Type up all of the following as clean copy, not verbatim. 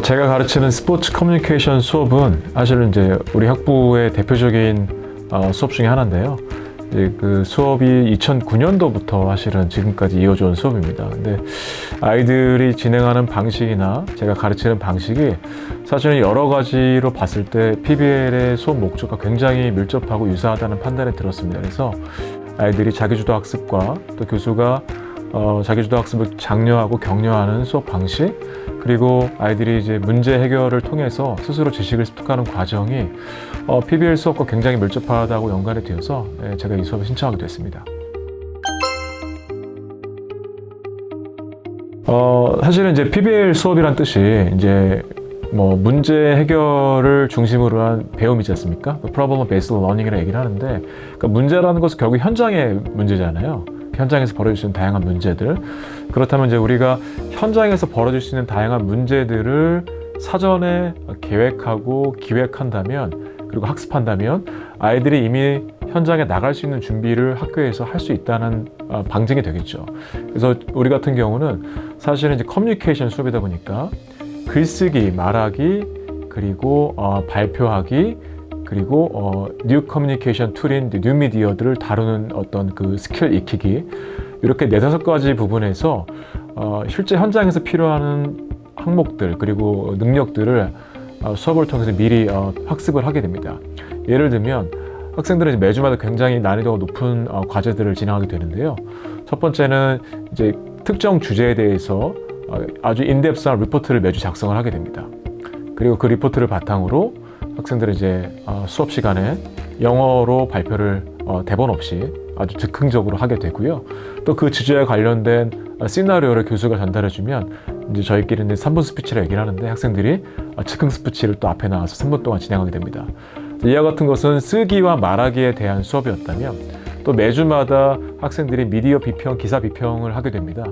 제가 가르치는 스포츠 커뮤니케이션 수업은 사실은 이제 우리 학부의 대표적인 수업 중에 하나인데요. 이제 그 수업이 2009년도부터 사실은 지금까지 이어져 온 수업입니다. 근데 아이들이 진행하는 방식이나 제가 가르치는 방식이 사실은 여러 가지로 봤을 때 PBL의 수업 목적과 굉장히 밀접하고 유사하다는 판단이 들었습니다. 그래서 아이들이 자기주도 학습과 또 교수가 자기주도 학습을 장려하고 격려하는 수업 방식, 그리고 아이들이 이제 문제 해결을 통해서 스스로 지식을 습득하는 과정이 PBL 수업과 굉장히 밀접하다고 연관이 되어서 제가 이 수업을 신청하게 됐습니다. 사실은 이제 PBL 수업이란 뜻이 이제 뭐 문제 해결을 중심으로 한 배움이지 않습니까? Problem Based Learning이라고 얘기를 하는데, 그러니까 문제라는 것은 결국 현장의 문제잖아요. 현장에서 벌어질 수 있는 다양한 문제들. 그렇다면 이제 우리가 현장에서 벌어질 수 있는 다양한 문제들을 사전에 계획하고 기획한다면, 그리고 학습한다면 아이들이 이미 현장에 나갈 수 있는 준비를 학교에서 할 수 있다는 방증이 되겠죠. 그래서 우리 같은 경우는 사실은 이제 커뮤니케이션 수업이다 보니까 글쓰기, 말하기, 그리고 발표하기, 그리고 뉴 커뮤니케이션 툴인 뉴 미디어들을 다루는 어떤 그 스킬 익히기, 이렇게 4-5가지 부분에서 실제 현장에서 필요한 항목들 그리고 능력들을 수업을 통해서 미리 학습을 하게 됩니다. 예를 들면 학생들은 매주마다 굉장히 난이도가 높은 과제들을 진행하게 되는데요. 첫 번째는 이제 특정 주제에 대해서 아주 인덱스한 리포트를 매주 작성을 하게 됩니다. 그리고 그 리포트를 바탕으로 학생들은 이제 수업 시간에 영어로 발표를 대본 없이 아주 즉흥적으로 하게 되고요. 또 그 주제에 관련된 시나리오를 교수가 전달해주면 이제 저희끼리는 3분 스피치를 얘기를 하는데 학생들이 즉흥 스피치를 또 앞에 나와서 3분 동안 진행하게 됩니다. 이와 같은 것은 쓰기와 말하기에 대한 수업이었다면, 또 매주마다 학생들이 미디어 비평, 기사 비평을 하게 됩니다.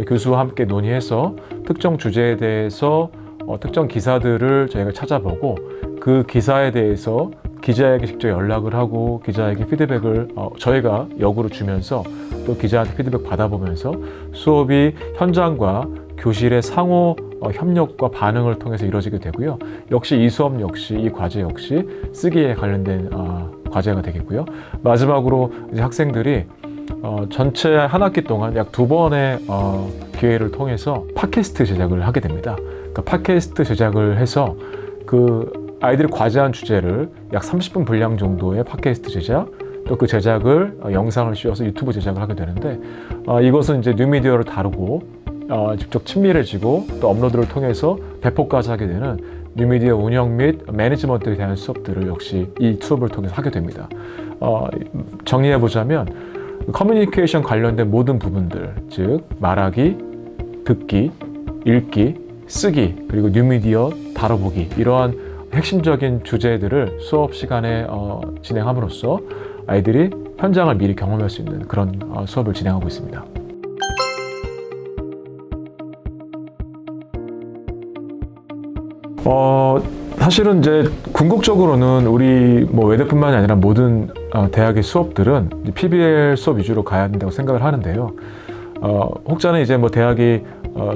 교수와 함께 논의해서 특정 주제에 대해서 특정 기사들을 저희가 찾아보고 그 기사에 대해서 기자에게 직접 연락을 하고 기자에게 피드백을 저희가 역으로 주면서 또 기자한테 피드백 받아보면서 수업이 현장과 교실의 상호 협력과 반응을 통해서 이루어지게 되고요. 역시 이 수업 역시, 이 과제 역시 쓰기에 관련된 과제가 되겠고요. 마지막으로 이제 학생들이 전체 한 학기 동안 약 2번의 기회를 통해서 팟캐스트 제작을 하게 됩니다. 그러니까 팟캐스트 제작을 해서 그 아이들이 과제한 주제를 약 30분 분량 정도의 팟캐스트 제작, 또 그 제작을 영상을 씌워서 유튜브 제작을 하게 되는데, 이것은 이제 뉴미디어를 다루고 직접 친밀해지고 또 업로드를 통해서 배포까지 하게 되는 뉴미디어 운영 및 매니지먼트에 대한 수업들을 역시 이 수업을 통해서 하게 됩니다. 정리해보자면 커뮤니케이션 관련된 모든 부분들, 즉 말하기, 듣기, 읽기, 쓰기, 그리고 뉴미디어 다뤄보기, 이러한 핵심적인 주제들을 수업 시간에 진행함으로써 아이들이 현장을 미리 경험할 수 있는 그런 수업을 진행하고 있습니다. 사실은 이제 궁극적으로는 우리 뭐 외대뿐만이 아니라 모든 대학의 수업들은 PBL 수업 위주로 가야 된다고 생각을 하는데요. 혹자는 이제 뭐 대학이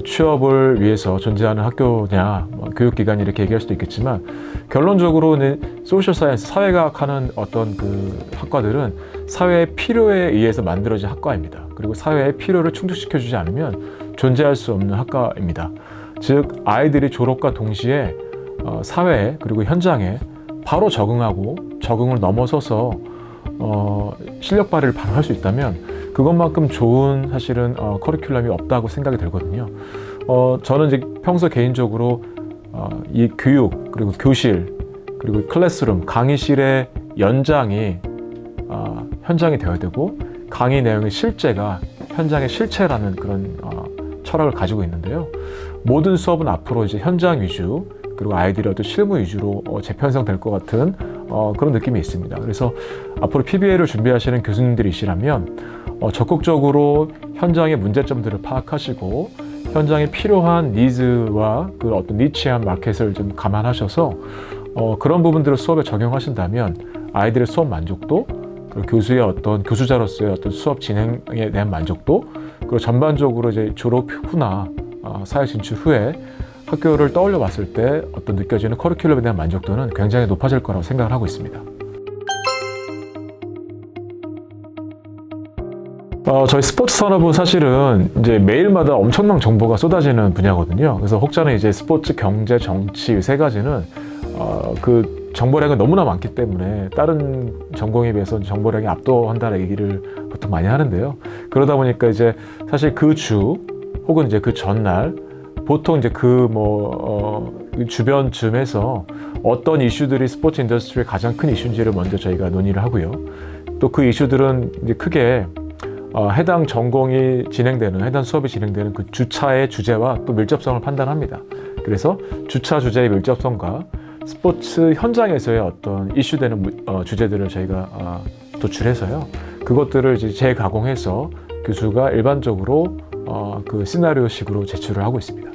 취업을 위해서 존재하는 학교냐, 교육기관이 이렇게 얘기할 수도 있겠지만, 결론적으로는 소셜 사이언스, 사회과학 하는 어떤 그 학과들은 사회의 필요에 의해서 만들어진 학과입니다. 그리고 사회의 필요를 충족시켜주지 않으면 존재할 수 없는 학과입니다. 즉, 아이들이 졸업과 동시에 사회에 그리고 현장에 바로 적응하고 적응을 넘어서서 실력 발휘를 바로 할 수 있다면 그것만큼 좋은 사실은 커리큘럼이 없다고 생각이 들거든요. 저는 이제 평소 개인적으로 이 교육, 그리고 교실, 그리고 클래스룸, 강의실의 연장이 현장이 되어야 되고, 강의 내용의 실제가 현장의 실체라는 그런 철학을 가지고 있는데요. 모든 수업은 앞으로 이제 현장 위주, 그리고 아이들이 어떤 실무 위주로 재편성될 것 같은 그런 느낌이 있습니다. 그래서 앞으로 PBL을 준비하시는 교수님들이시라면 적극적으로 현장의 문제점들을 파악하시고 현장에 필요한 니즈와 그 어떤 니치한 마켓을 좀 감안하셔서 그런 부분들을 수업에 적용하신다면 아이들의 수업 만족도, 그리고 교수의 어떤 교수자로서의 어떤 수업 진행에 대한 만족도, 그리고 전반적으로 이제 졸업 후나 사회 진출 후에 학교를 떠올려 봤을 때 어떤 느껴지는 커리큘럼에 대한 만족도는 굉장히 높아질 거라고 생각을 하고 있습니다. 저희 스포츠 산업은 사실은 이제 매일마다 엄청난 정보가 쏟아지는 분야거든요. 그래서 혹자는 이제 스포츠, 경제, 정치 세 가지는 그 정보량이 너무나 많기 때문에 다른 전공에 비해서 정보량이 압도한다는 얘기를 보통 많이 하는데요. 그러다 보니까 이제 사실 그 주 혹은 이제 그 전날 보통 이제 주변쯤에서 어떤 이슈들이 스포츠 인더스트리의 가장 큰 이슈인지를 먼저 저희가 논의를 하고요. 또 그 이슈들은 이제 크게 해당 전공이 진행되는, 해당 수업이 진행되는 그 주차의 주제와 또 밀접성을 판단합니다. 그래서 주차 주제의 밀접성과 스포츠 현장에서의 어떤 이슈되는 주제들을 저희가 도출해서요. 그것들을 이제 재가공해서 교수가 일반적으로 그 시나리오식으로 제출을 하고 있습니다.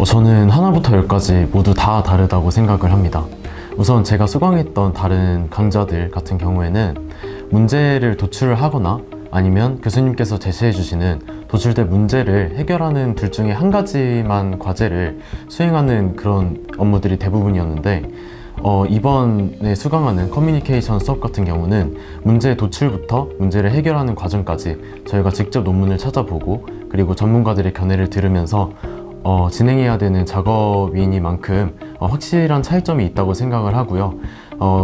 저는 하나부터 열까지 모두 다 다르다고 생각을 합니다. 우선 제가 수강했던 다른 강좌들 같은 경우에는 문제를 도출을 하거나 아니면 교수님께서 제시해 주시는 도출된 문제를 해결하는 둘 중에 한 가지만 과제를 수행하는 그런 업무들이 대부분이었는데 이번에 수강하는 커뮤니케이션 수업 같은 경우는 문제 도출부터 문제를 해결하는 과정까지 저희가 직접 논문을 찾아보고 그리고 전문가들의 견해를 들으면서 진행해야 되는 작업이니만큼 확실한 차이점이 있다고 생각을 하고요.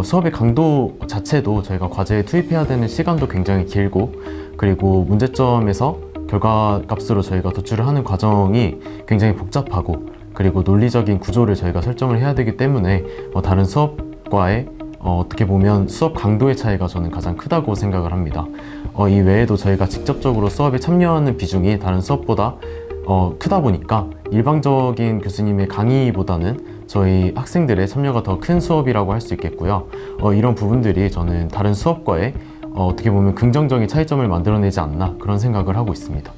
수업의 강도 자체도 저희가 과제에 투입해야 되는 시간도 굉장히 길고 그리고 문제점에서 결과값으로 저희가 도출을 하는 과정이 굉장히 복잡하고 그리고 논리적인 구조를 저희가 설정을 해야 되기 때문에 다른 수업과의 어떻게 보면 수업 강도의 차이가 저는 가장 크다고 생각을 합니다. 이 외에도 저희가 직접적으로 수업에 참여하는 비중이 다른 수업보다 크다 보니까 일방적인 교수님의 강의보다는 저희 학생들의 참여가 더 큰 수업이라고 할 수 있겠고요. 이런 부분들이 저는 다른 수업과의 어떻게 보면 긍정적인 차이점을 만들어내지 않나 그런 생각을 하고 있습니다.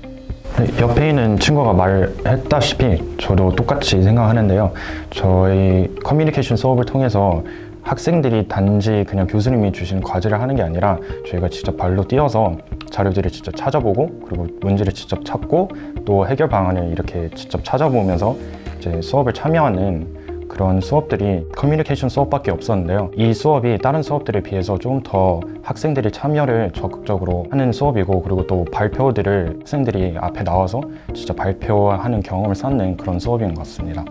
옆에 있는 친구가 말했다시피 저도 똑같이 생각하는데요. 저희 커뮤니케이션 수업을 통해서 학생들이 단지 그냥 교수님이 주신 과제를 하는 게 아니라 저희가 직접 발로 뛰어서 자료들을 직접 찾아보고 그리고 문제를 직접 찾고 또 해결 방안을 이렇게 직접 찾아보면서 이제 수업을 참여하는 그런 수업들이 커뮤니케이션 수업밖에 없었는데요. 이 수업이 다른 수업들에 비해서 좀 더 학생들이 참여를 적극적으로 하는 수업이고 그리고 또 발표들을 학생들이 앞에 나와서 진짜 발표하는 경험을 쌓는 그런 수업인 것 같습니다.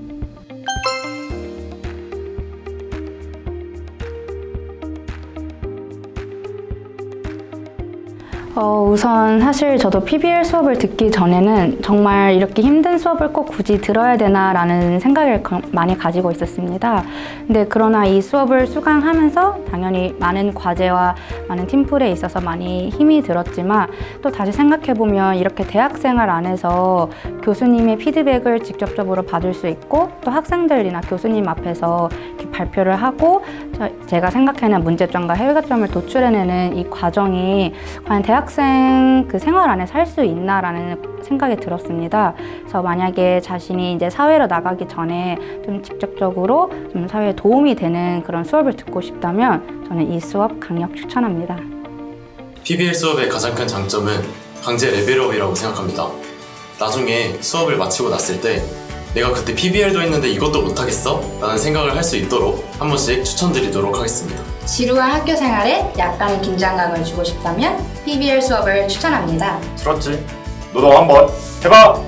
우선 사실 저도 PBL 수업을 듣기 전에는 정말 이렇게 힘든 수업을 꼭 굳이 들어야 되나 라는 생각을 많이 가지고 있었습니다. 근데 그러나 이 수업을 수강하면서 당연히 많은 과제와 많은 팀플에 있어서 많이 힘이 들었지만 또 다시 생각해보면 이렇게 대학생활 안에서 교수님의 피드백을 직접적으로 받을 수 있고 또 학생들이나 교수님 앞에서 이렇게 발표를 하고 제가 생각하는 문제점과 해결점을 도출해내는 이 과정이 과연 대학생 그 생활 안에 살 수 있나라는 생각이 들었습니다. 그래서 만약에 자신이 이제 사회로 나가기 전에 좀 직접적으로 좀 사회에 도움이 되는 그런 수업을 듣고 싶다면 저는 이 수업 강력 추천합니다. PBL 수업의 가장 큰 장점은 강제 레벨업이라고 생각합니다. 나중에 수업을 마치고 났을 때 내가 그때 PBL도 했는데 이것도 못하겠어? 라는 생각을 할 수 있도록 한 번씩 추천드리도록 하겠습니다. 지루한 학교 생활에 약간의 긴장감을 주고 싶다면 PBL 수업을 추천합니다. 들었지? 너도 한번 해봐!